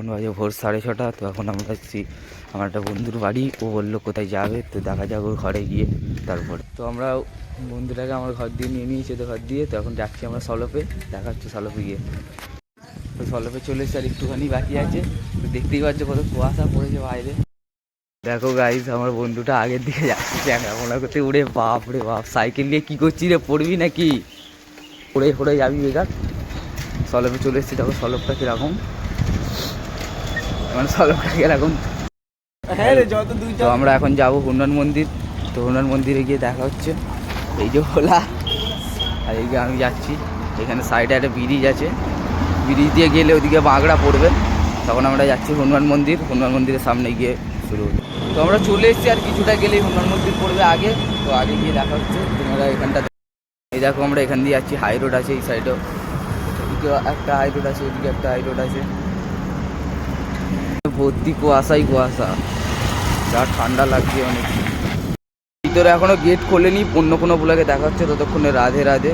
এখন বাজে ভোর 6:30। তো এখন আমরা যাচ্ছি আমার একটা বন্ধুর বাড়ি। ও বললো কোথায় যাবে, তো দেখা যাক ওর ঘরে গিয়ে তারপরে। তো আমরা বন্ধুটাকে আমার ঘর দিয়ে নিয়ে নিয়েছি, তো ঘর দিয়ে তো এখন যাচ্ছি আমরা সলপে। দেখা হচ্ছে সলপে গিয়ে। তো সলপে চলে এসে আর একটুখানি বাকি আছে। তো দেখতেই পাচ্ছ কত কুয়াশা পড়েছে বাইরে। দেখো গাইস, আমার বন্ধুটা আগের দিকে যাচ্ছে ক্যামেরা করতে। উড়ে বাপ রে বাপ, সাইকেল নিয়ে কী করছি রে, পড়বি নাকি? পড়ে পড়ে যাবি বেকার। সলপে চলে এসেছি, দেখো সলপটা কীরকম, মানে সলপটা কীরকম। হ্যাঁ রে, যত দুই। তো আমরা এখন যাবো হনুমান মন্দির। তো হনুমান মন্দিরে গিয়ে দেখা হচ্ছে। এই যে ভোলা, আর এই যে আমি যাচ্ছি। এখানে সাইডে একটা ব্রিজ আছে, ব্রিজ দিয়ে গেলে ওদিকে বাঁকড়া পড়বে। তখন আমরা যাচ্ছি হনুমান মন্দির। হনুমান মন্দিরের সামনে গিয়ে শুরু হলো। তো আমরা চলে এসেছি, আর কিছুটা গেলেই হনুমান মন্দির পড়বে আগে। তো আগে গিয়ে দেখা হচ্ছে। তোমরা এখানটা এই দেখো, আমরা এখান দিয়ে যাচ্ছি। হাই রোড আছে এই সাইডেও, এদিকে একটা হাই রোড আছে, ওদিকে একটা হাই রোড আছে। ভর্তি কুয়াশাই কুয়াশা, যা ঠান্ডা লাগছে অনেক। ভিতরে এখনো গেট খোলেনি। অন্য কোনো ব্লগে দেখা হচ্ছে, ততক্ষণে রাধে রাধে।